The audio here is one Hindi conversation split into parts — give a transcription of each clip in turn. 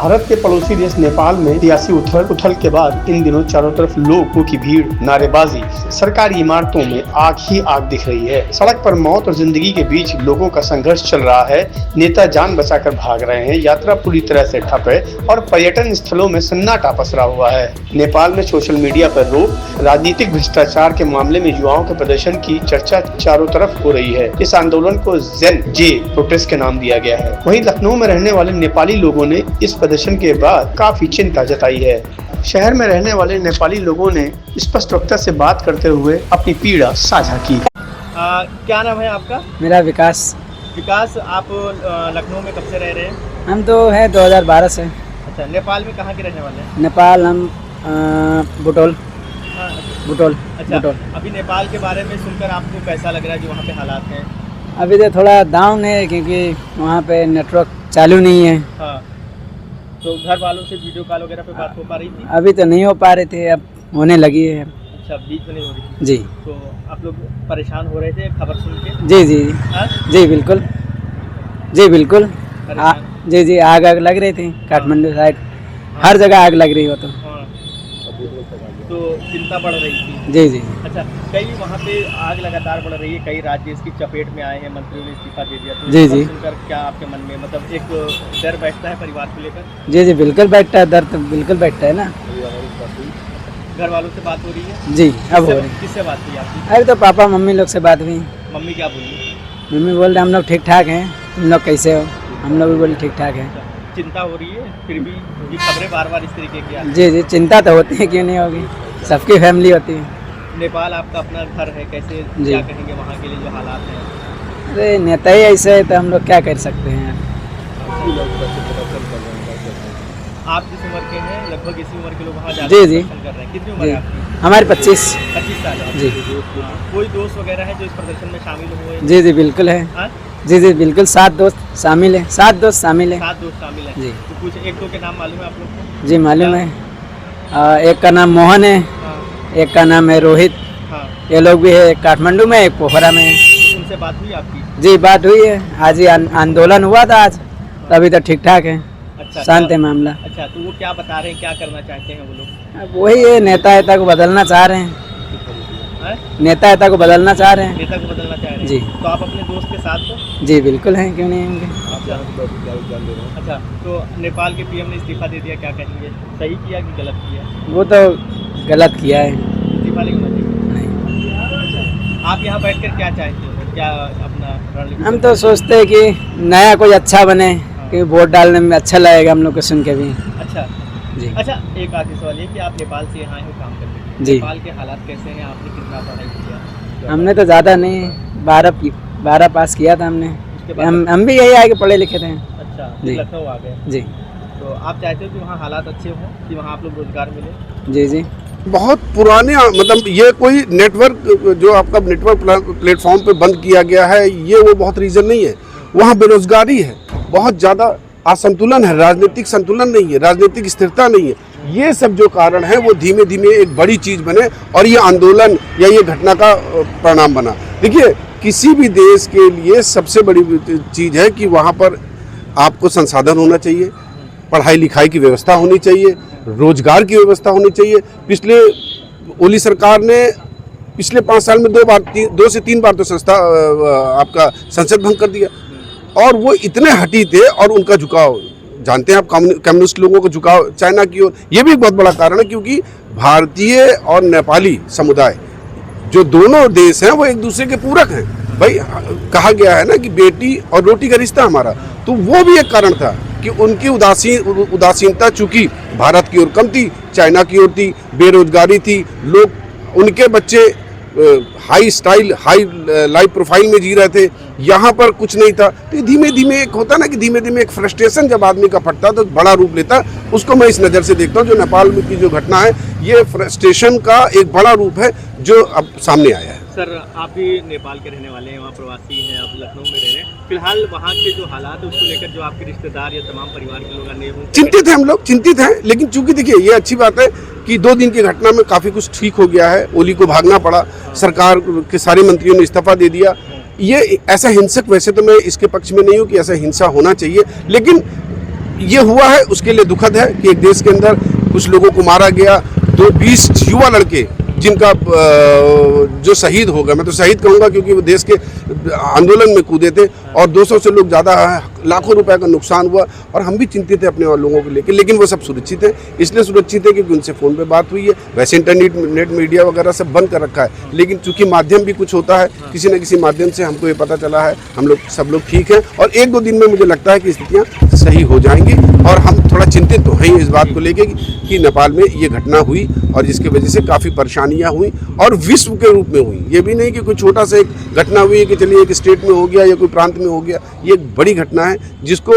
भारत के पड़ोसी देश नेपाल में सियासी उथल के बाद इन दिनों चारों तरफ लोगों की भीड़, नारेबाजी, सरकारी इमारतों में आग ही आग दिख रही है। सड़क पर मौत और जिंदगी के बीच लोगों का संघर्ष चल रहा है। नेता जान बचाकर भाग रहे हैं, यात्रा पूरी तरह से ठप है और पर्यटन स्थलों में सन्नाटा पसरा हुआ है। नेपाल में सोशल मीडिया पर रोक, राजनीतिक भ्रष्टाचार के मामले में युवाओं के प्रदर्शन की चर्चा चारों तरफ हो रही है। इस आंदोलन को जेन जे प्रोटेस्ट के नाम दिया गया है। वहीं लखनऊ में रहने वाले नेपाली लोगों ने इस प्रदर्शन के बाद काफी चिंता जताई है। शहर में रहने वाले नेपाली लोगों ने स्पष्ट वक्ता से बात करते हुए अपनी पीड़ा साझा की। क्या नाम है आपका? मेरा विकास। विकास, आप लखनऊ में कब से रह रहे हैं? हम तो है 2012 से। अच्छा, नेपाल में कहाँ के रहने वाले हैं? नेपाल हम बुटोल। बुटोल। अच्छा, बुटोल। अभी नेपाल के बारे में सुनकर आपको कैसा लग रहा है जो वहाँ पे हालात हैं? अभी तो थोड़ा डाउन है क्योंकि वहाँ पे नेटवर्क चालू नहीं है। हाँ, तो घर वालों से वीडियो कॉल वगैरह पे बात हो पा रही थी? अभी तो नहीं हो पा रहे थे, अब होने लगी है। अच्छा, बीच में नहीं हो रही थी? जी। तो आप लोग परेशान हो रहे थे खबर सुन के? जी जी। हाँ? जी बिल्कुल, जी बिल्कुल। जी जी, आग लग रही थी काठमांडू साइड, हर जगह आग लग रही हो तो चिंता बढ़ रही थी। जी जी। अच्छा, कई वहाँ पे आग लगातार बढ़ रही है, कई राज्य इसकी चपेट में आए हैं, मंत्रियों ने इस्तीफा दे दिया, तो जी जी। सुनकर क्या आपके मन में मतलब एक डर बैठता है परिवार को लेकर? जी जी बिल्कुल बैठता है, डर तो बिल्कुल बैठता है ना। घर वालों से बात हो रही है? जी, अब हो रही है। किससे बात हुई आपकी? अभी तो पापा मम्मी लोग से बात हुई। मम्मी क्या बोली? मम्मी बोल रहे हम लोग ठीक ठाक हैं, तुम लोग कैसे हो? हम लोग भी बोले ठीक ठाक है। चिंता हो रही है फिर भी, ये खबरें बार बार इस तरीके की आती हैं। जी जी, चिंता तो होती है, क्यों नहीं होगी, सबकी फैमिली होती है। नेपाल आपका अपना घर है, कैसे क्या कहेंगे वहाँ के लिए जो हालात हैं? अरे नेता ही ऐसे है तो हम लोग क्या कर सकते हैं। आप जिस उम्र के हैं लगभग इसी उम्र के लोग वहाँ जाकर जी जी प्रदर्शन कर रहे हैं। कितनी उम्र है आपकी? हमारे 25 साल है। जी। कोई दोस्त वगैरह है जो इस प्रदर्शन में शामिल हुए? जी जी बिल्कुल है। हाँ? जी जी बिल्कुल, 7 दोस्त शामिल है। 7 दोस्त शामिल है। 7 दोस्त शामिल हैं। जी। तो कुछ एक दो के नाम मालूम है आप लोग को? जी मालूम है। एक का नाम मोहन है, हाँ। एक का नाम है रोहित। हाँ। ये लोग भी है, एक काठमांडू में, एक पोखरा में है। तो उनसे बात हुई आपकी? जी बात हुई है, आज ही आंदोलन हुआ था आज, तभी तो ठीक ठाक है। अच्छा, शांत है मामला। अच्छा, तो वो क्या बता रहे हैं, क्या करना चाहते हैं वो लोग? अब वही है, नेता को बदलना चाह रहे हैं। हाँ? नेता को बदलना चाह रहे हैं। नेता को बदलना चाह रहे हैं? जी। तो आप अपने दोस्त के साथ हो? जी बिल्कुल हैं, क्यों नहीं होंगे। अच्छा, तो नेपाल के पीएम ने इस्तीफा दे दिया, क्या कहेंगे? सही किया कि गलत किया? वो तो गलत किया है। इस्तीफा लेना चाहिए। नहीं। आप यहाँ बैठकर क्या चाहते हो, क्या अपना रणनीति? हम तो सोचते हैं कि नया कोई अच्छा बने, कि वोट डालने में अच्छा लगेगा हम लोग को सुन के भी। अच्छा जी। अच्छा, एक आखिरी सवाल ये कि आप नेपाल से यहाँ आए हो काम करने, जी। नेपाल के हालात कैसे हैं? आपने कितना पढ़ाई किया? हमने तो ज़्यादा नहीं, 12 पास किया था हमने। उसके बाद हम भी यही आके पढ़े लिखे थे। अच्छा, जी। लखनऊ आ गए। जी तो आप चाहते हो कि वहाँ हालात अच्छे हों, कि वहाँ आप लोग रोजगार मिले? जी जी। बहुत पुराने मतलब ये कोई नेटवर्क जो आपका नेटवर्क प्लेटफॉर्म पे बंद किया गया है, ये वो बहुत रीज़न नहीं है। वहाँ बेरोजगारी है, बहुत ज़्यादा असंतुलन है, राजनीतिक संतुलन नहीं है, राजनीतिक स्थिरता नहीं है। ये सब जो कारण है वो धीमे धीमे एक बड़ी चीज़ बने और ये आंदोलन या ये घटना का परिणाम बना। देखिए, किसी भी देश के लिए सबसे बड़ी चीज़ है कि वहाँ पर आपको संसाधन होना चाहिए, पढ़ाई लिखाई की व्यवस्था होनी चाहिए, रोजगार की व्यवस्था होनी चाहिए। पिछले ओली सरकार ने पिछले 5 साल में 2 से 3 बार तो आपका संसद भंग कर दिया, और वो इतने हठी थे और उनका झुकाव जानते हैं आप, कम्युनिस्ट लोगों का झुकाव चाइना की ओर, ये भी एक बहुत बड़ा कारण है। क्योंकि भारतीय और नेपाली समुदाय जो दोनों देश हैं वो एक दूसरे के पूरक हैं। भाई कहा गया है ना कि बेटी और रोटी का रिश्ता हमारा, तो वो भी एक कारण था कि उनकी उदासीनता चूंकि भारत की ओर कम थी, चाइना की ओर थी, बेरोजगारी थी, लोग उनके बच्चे high style high life profile में जी रहे थे, यहाँ पर कुछ नहीं था। तो धीमे धीमे एक होता ना कि धीमे धीमे एक फ्रस्ट्रेशन जब आदमी का फटता तो बड़ा रूप लेता। उसको मैं इस नज़र से देखता हूँ, जो नेपाल में की जो घटना है ये फ्रस्ट्रेशन का एक बड़ा रूप है जो अब सामने आया है। सर, आप भी नेपाल के रहने वाले हैं, वहाँ प्रवासी हैं, आप लखनऊ में रह रहे हैं। फिलहाल वहाँ के जो हालात है उसको लेकर जो आपके रिश्तेदार या तमाम परिवार के लोग अन्य चिंतित हैं, हम लोग चिंतित हैं। लेकिन चूंकि देखिए ये अच्छी बात है कि 2 दिन की घटना में काफ़ी कुछ ठीक हो गया है। ओली को भागना पड़ा, सरकार के सारे मंत्रियों ने इस्तीफा दे दिया। ये ऐसा हिंसक, वैसे तो मैं इसके पक्ष में नहीं हूँ कि ऐसा हिंसा होना चाहिए, लेकिन ये हुआ है उसके लिए दुखद है कि एक देश के अंदर कुछ लोगों को मारा गया, 20 युवा लड़के जिनका जो शहीद हो गए, मैं तो शहीद कहूँगा क्योंकि वो देश के आंदोलन में कूदे थे, और 200 से लोग ज़्यादा लाखों रुपए का नुकसान हुआ, और हम भी चिंतित हैं अपने लोगों को लेकर, लेकिन वो सब सुरक्षित है। इसलिए सुरक्षित है क्योंकि उनसे फ़ोन पे बात हुई है। वैसे इंटरनेट मीडिया वगैरह सब बंद कर रखा है, लेकिन चूंकि माध्यम भी कुछ होता है, किसी न किसी माध्यम से हमको ये पता चला है, हम लोग सब लोग ठीक हैं, और 1-2 दिन में मुझे लगता है कि स्थितियाँ सही हो जाएंगी। और हम थोड़ा चिंतित तो हैं इस बात को लेकर कि नेपाल में ये घटना हुई और जिसकी वजह से काफ़ी परेशानियाँ हुई, और विश्व के रूप में हुई। ये भी नहीं कि कोई छोटा सा एक घटना हुई कि चलिए एक स्टेट में हो गया या कोई प्रांत में हो गया, ये एक बड़ी घटना है जिसको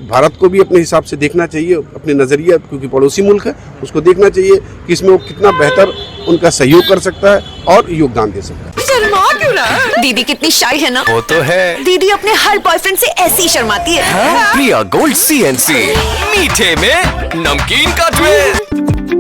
भारत को भी अपने हिसाब से देखना चाहिए, अपने नज़रिया, क्योंकि पड़ोसी मुल्क है, उसको देखना चाहिए कि इसमें वो कितना बेहतर उनका सहयोग कर सकता है और योगदान दे सकता है। शर्मा क्यों रहा है? दीदी कितनी शाई है ना। वो तो है। दीदी अपने हर बॉयफ्रेंड से ऐसी ही शर्माती है। हाँ? प्रिया गोल्ड CNC, मीठे में नमकीन का ट्विस्ट।